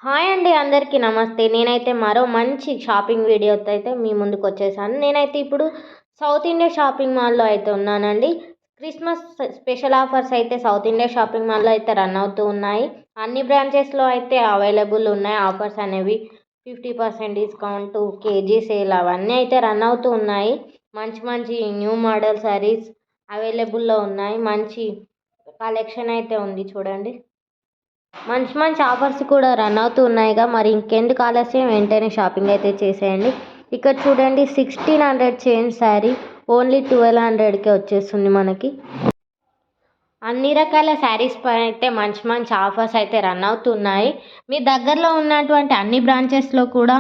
Hi అండి, అందరికీ నమస్తే. నేనైతే మరో మంచి షాపింగ్ వీడియోతో అయితే మీ ముందుకు వచ్చేసాను. నేనైతే ఇప్పుడు సౌత్ ఇండియా షాపింగ్ మాల్‌లో అయితే ఉన్నానండి. క్రిస్మస్ స్పెషల్ ఆఫర్స్ అయితే సౌత్ ఇండియా షాపింగ్ మాల్‌లో అయితే రన్ అవుతూ ఉన్నాయి. అన్ని బ్రాంచెస్‌లో అయితే అవైలబుల్ ఉన్నాయి ఆఫర్స్ అనేవి. 50% డిస్కౌంట్, కేజీ సేల్ అవన్నీ అయితే రన్ అవుతూ ఉన్నాయి. మంచి మంచి న్యూ మోడల్ శారీస్ అవైలబుల్‌లో ఉన్నాయి. మంచి కలెక్షన్ అయితే ఉంది చూడండి. మంచి మంచి ఆఫర్స్ కూడా రన్ అవుతూ ఉన్నాయిగా. మరి ఇంకెందుకు ఆలస్యం, వెంటనే షాపింగ్ అయితే చేసేయండి. ఇక్కడ చూడండి, 1600 చేంజ్ శారీ ఓన్లీ 1200కే వచ్చేస్తుంది మనకి. అన్ని రకాల శారీస్ పైన అయితే మంచి మంచి ఆఫర్స్ అయితే రన్ అవుతున్నాయి. మీ దగ్గరలో ఉన్నటువంటి అన్ని బ్రాంచెస్లో కూడా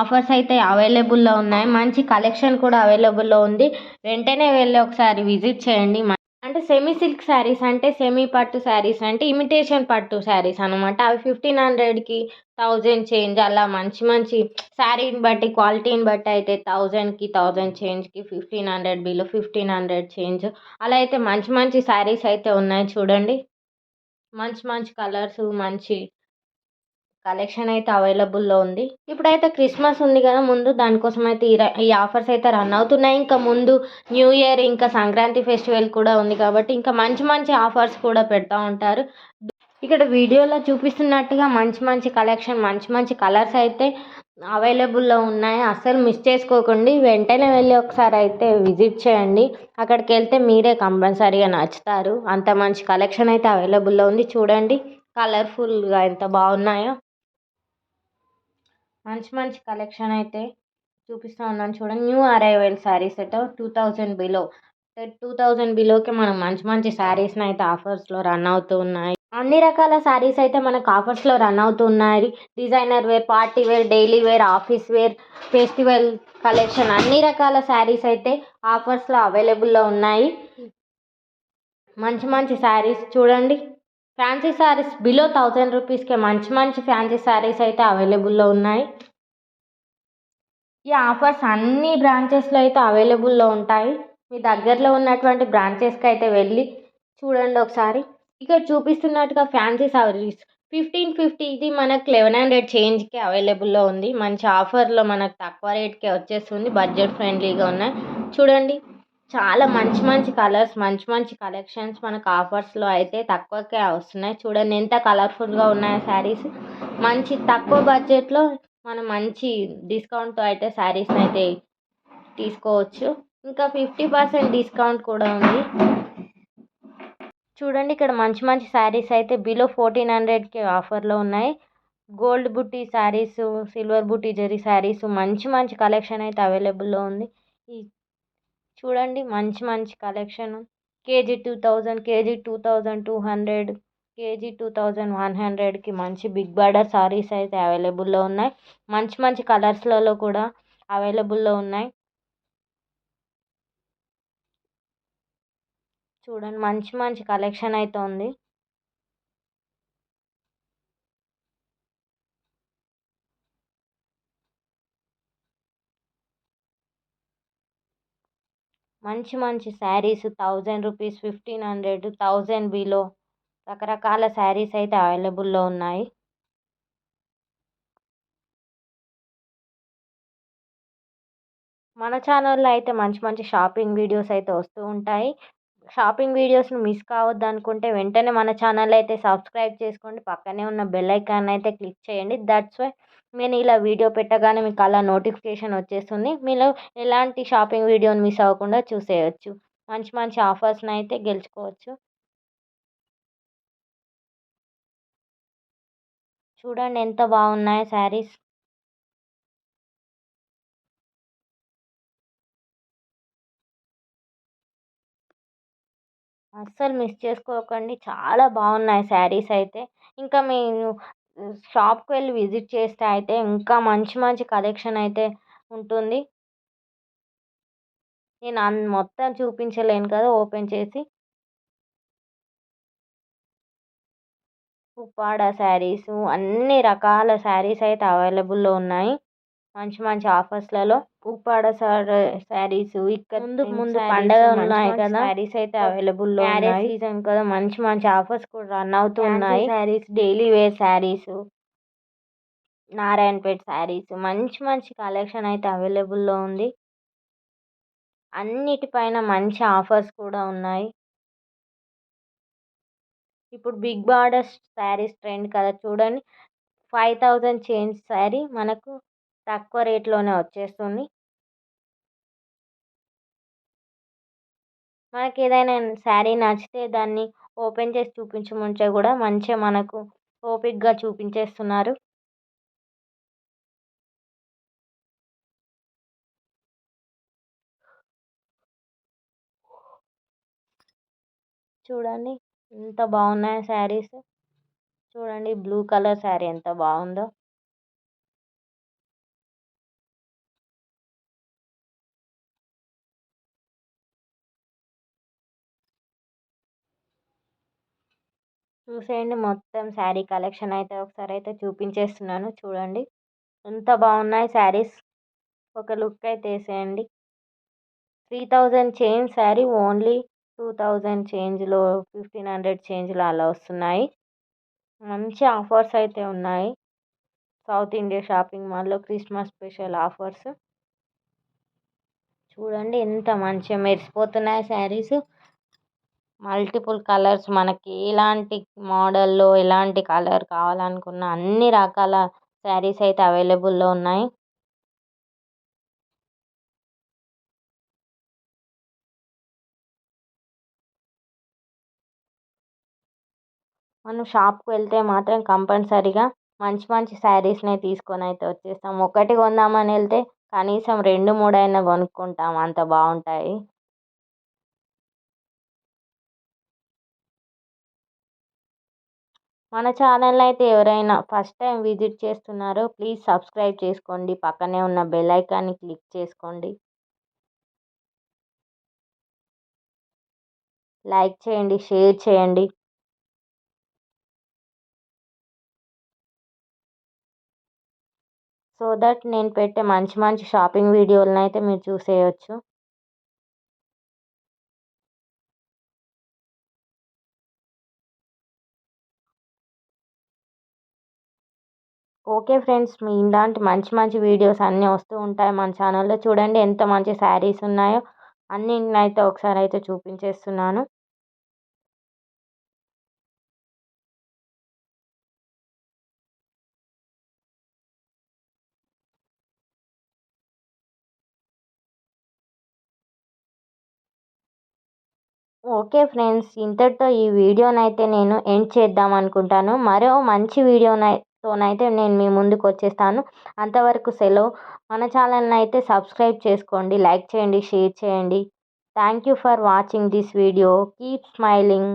ఆఫర్స్ అయితే అవైలబుల్లో ఉన్నాయి. మంచి కలెక్షన్ కూడా అవైలబుల్లో ఉంది. వెంటనే వెళ్ళి ఒకసారి విజిట్ చేయండి. అంటే సెమీ సిల్క్ శారీస్ అంటే సెమీ పట్టు శారీస్ అంటే ఇమిటేషన్ పట్టు శారీస్ అనమాట. అవి 1500కి 1000 చేంజ్ అలా మంచి మంచి శారీని బట్టి క్వాలిటీని బట్టి అయితే 1000కి 1000 చేంజ్కి 1500 బిలో 1500 చేంజ్ అలా అయితే మంచి మంచి శారీస్ అయితే ఉన్నాయి చూడండి. మంచి మంచి కలర్స్, మంచి కలెక్షన్ అయితే అవైలబుల్లో ఉంది. ఇప్పుడైతే క్రిస్మస్ ఉంది కదా, ముందు దానికోసం అయితే ఈ ఆఫర్స్ అయితే రన్ అవుతున్నాయి. ఇంకా ముందు న్యూ ఇయర్, ఇంకా సంక్రాంతి ఫెస్టివల్ కూడా ఉంది కాబట్టి ఇంకా మంచి మంచి ఆఫర్స్ కూడా పెడతా ఉంటారు. ఇక్కడ వీడియోలో చూపిస్తున్నట్టుగా మంచి మంచి కలెక్షన్, మంచి మంచి కలర్స్ అయితే అవైలబుల్లో ఉన్నాయి. అస్సలు మిస్ చేసుకోకండి. వెంటనే వెళ్ళి ఒకసారి అయితే విజిట్ చేయండి. అక్కడికి వెళ్తే మీరే కంపల్సరీగా నచ్చుతారు. అంత మంచి కలెక్షన్ అయితే అవైలబుల్లో ఉంది చూడండి. కలర్ఫుల్గా ఎంత బాగున్నాయో. మంచి మంచి కలెక్షన్ అయితే చూపిస్తూ ఉన్నాను చూడండి. న్యూ అరైవల్ శారీస్ అయితే 2000 బిలో, 2000 బిలోకి మనం మంచి మంచి శారీస్ని అయితే ఆఫర్స్లో రన్ అవుతూ ఉన్నాయి. అన్ని రకాల శారీస్ అయితే మనకు ఆఫర్స్లో రన్ అవుతున్నాయి. Designer wear, party wear, daily wear, office wear, festival collection అన్ని రకాల శారీస్ అయితే ఆఫర్స్లో అవైలబుల్లో ఉన్నాయి. మంచి మంచి శారీస్ చూడండి. ఫ్యాన్సీ శారీస్ బిలో 1000 రూపీస్కే మంచి మంచి ఫ్యాన్సీ శారీస్ అయితే అవైలబుల్లో ఉన్నాయి. ఈ ఆఫర్స్ అన్ని బ్రాంచెస్లో అయితే అవైలబుల్లో ఉంటాయి. మీ దగ్గరలో ఉన్నటువంటి బ్రాంచెస్కి అయితే వెళ్ళి చూడండి ఒకసారి. ఇక్కడ చూపిస్తున్నట్టుగా ఫ్యాన్సీ శారీస్ 1550, ఇది మనకు 1100 చేంజ్కి అవైలబుల్లో ఉంది. మంచి ఆఫర్లో మనకు తక్కువ రేట్కే వచ్చేస్తుంది. బడ్జెట్ ఫ్రెండ్లీగా ఉన్నాయి చూడండి. చాలా మంచి మంచి కలర్స్, మంచి మంచి కలెక్షన్స్ మనకు ఆఫర్స్లో అయితే తక్కువకే వస్తున్నాయి. చూడండి ఎంత కలర్ఫుల్గా ఉన్నాయో శారీస్. మంచి తక్కువ బడ్జెట్లో మనం మంచి డిస్కౌంట్తో అయితే శారీస్ని అయితే తీసుకోవచ్చు. ఇంకా 50% డిస్కౌంట్ కూడా ఉంది చూడండి. ఇక్కడ మంచి మంచి శారీస్ అయితే బిలో 1400కి ఆఫర్లో ఉన్నాయి. గోల్డ్ బుట్టి శారీస్, సిల్వర్ బుట్టి జరీ శారీస్, మంచి మంచి కలెక్షన్ అయితే అవైలబుల్లో ఉంది. ఈ చూడండి మంచి మంచి కలెక్షన్. కేజీ 2000, కేజీ 2200, కేజీ 2100కి మంచి బిగ్ బార్డర్ సారీస్ అయితే అవైలబుల్లో ఉన్నాయి. మంచి మంచి కలర్స్లలో కూడా అవైలబుల్లో ఉన్నాయి చూడండి. మంచి మంచి కలెక్షన్ అయితే ఉంది. మంచి మంచి శారీస్ 1000 రూపీస్, 1500, 1000 బిలో రకరకాల శారీస్ అయితే అవైలబుల్లో ఉన్నాయి. మన ఛానల్లో అయితే మంచి మంచి షాపింగ్ వీడియోస్ అయితే వస్తూ ఉంటాయి. షాపింగ్ వీడియోస్ని మిస్ కావద్దు అనుకుంటే వెంటనే మన ఛానల్ అయితే సబ్స్క్రైబ్ చేసుకోండి. పక్కనే ఉన్న బెల్ ఐకాన్ అయితే క్లిక్ చేయండి. దట్స్ వై నేను ఇలా వీడియో పెట్టగానే మీకు అలా నోటిఫికేషన్ వచ్చేస్తుంది. మీరు ఎలాంటి షాపింగ్ వీడియోని మిస్ అవ్వకుండా చూసేయచ్చు. మంచి మంచి ఆఫర్స్ని అయితే గెలుచుకోవచ్చు. చూడండి ఎంత బాగున్నాయో శారీస్. అస్సలు మిస్ చేసుకోకండి. చాలా బాగున్నాయి శారీస్ అయితే. ఇంకా మీరు షాప్కి వెళ్ళి విజిట్ చేస్తే అయితే ఇంకా మంచి మంచి కలెక్షన్ అయితే ఉంటుంది. నేను మొత్తం చూపించలేను కదా ఓపెన్ చేసి. ఉప్పాడ శారీసు, అన్ని రకాల శారీస్ అయితే అవైలబుల్లో ఉన్నాయి మంచి మంచి ఆఫర్స్లలో. ఉప్పాడ శారీస్ ఇక్కడ ముందు పండగ ఉన్నాయి కదా, శారీస్ అయితే అవైలబుల్లో ఉన్నాయి. సీజన్ కదా, మంచి మంచి ఆఫర్స్ కూడా రన్ అవుతూ ఉన్నాయి. శారీస్, డైలీ వేర్ శారీస్ నారాయణపేట్ శారీస్ మంచి మంచి కలెక్షన్ అయితే అవైలబుల్లో ఉంది. అన్నిటిపైన మంచి ఆఫర్స్ కూడా ఉన్నాయి. ఇప్పుడు బిగ్ బార్డర్ శారీస్ ట్రెండ్ కదా చూడండి. 5000 చేంజ్ శారీ మనకు తక్కువ రేట్లోనే వచ్చేస్తుంది. మనకి ఏదైనా శారీ నచ్చితే దాన్ని ఓపెన్ చేసి చూపించమంటే కూడా మంచిగా మనకు ఓపిక్గా చూపించేస్తున్నారు. చూడండి ఎంత బాగున్నాయో శారీస్. చూడండి బ్లూ కలర్ శారీ ఎంత బాగుందో. చూసేయండి మొత్తం శారీ కలెక్షన్ అయితే ఒకసారి అయితే చూపించేస్తున్నాను. చూడండి ఎంత బాగున్నాయి శారీస్. ఒక లుక్ అయితే వేసేయండి. 3000 చేంజ్ శారీ ఓన్లీ 2000 చేంజ్లో 1500 చేంజ్లో అలా వస్తున్నాయి. మంచి ఆఫర్స్ అయితే ఉన్నాయి. సౌత్ ఇండియా షాపింగ్ మాల్లో క్రిస్మస్ స్పెషల్ ఆఫర్స్. చూడండి ఎంత మంచిగా మెరిసిపోతున్నాయి శారీస్. మల్టిపుల్ కలర్స్ మనకి ఎలాంటి మోడల్లో ఎలాంటి కలర్ కావాలనుకున్న అన్ని రకాల శారీస్ అయితే అవైలబుల్లో ఉన్నాయి. మనం షాప్కి వెళ్తే మాత్రం కంపల్సరీగా మంచి మంచి శారీస్నే తీసుకొని అయితే వచ్చేస్తాం. ఒకటి కొందామని వెళ్తే కనీసం 2, 3 అయినా కొనుక్కుంటాం, అంత బాగుంటాయి. మన ఛానల్ అయితే ఎవరైనా ఫస్ట్ టైం విజిట్ చేస్తున్నారో ప్లీజ్ సబ్స్క్రైబ్ చేసుకోండి. పక్కనే ఉన్న బెల్ ఐకాన్ని క్లిక్ చేసుకోండి. లైక్ చేయండి, షేర్ చేయండి. సో దట్ నేను పెట్టే మంచి మంచి షాపింగ్ వీడియోలను అయితే మీరు చూసేయచ్చు. ఓకే ఫ్రెండ్స్, మీ ఇలాంటి మంచి మంచి వీడియోస్ అన్నీ వస్తూ ఉంటాయి మన ఛానల్లో. చూడండి ఎంత మంచి శారీస్ ఉన్నాయో అన్నిటినైతే ఒకసారి అయితే చూపించేస్తున్నాను. ఓకే ఫ్రెండ్స్, ఇంతటితో ఈ వీడియోనైతే నేను ఎండ్ చేద్దాం అనుకుంటాను. మరో మంచి వీడియోతోనైతే నేను మీ ముందుకు వచ్చేస్తాను. అంతవరకు సెలవు. మన ఛానల్ని అయితే సబ్స్క్రైబ్ చేసుకోండి, లైక్ చేయండి, షేర్ చేయండి. Thank you for watching this video. Keep smiling.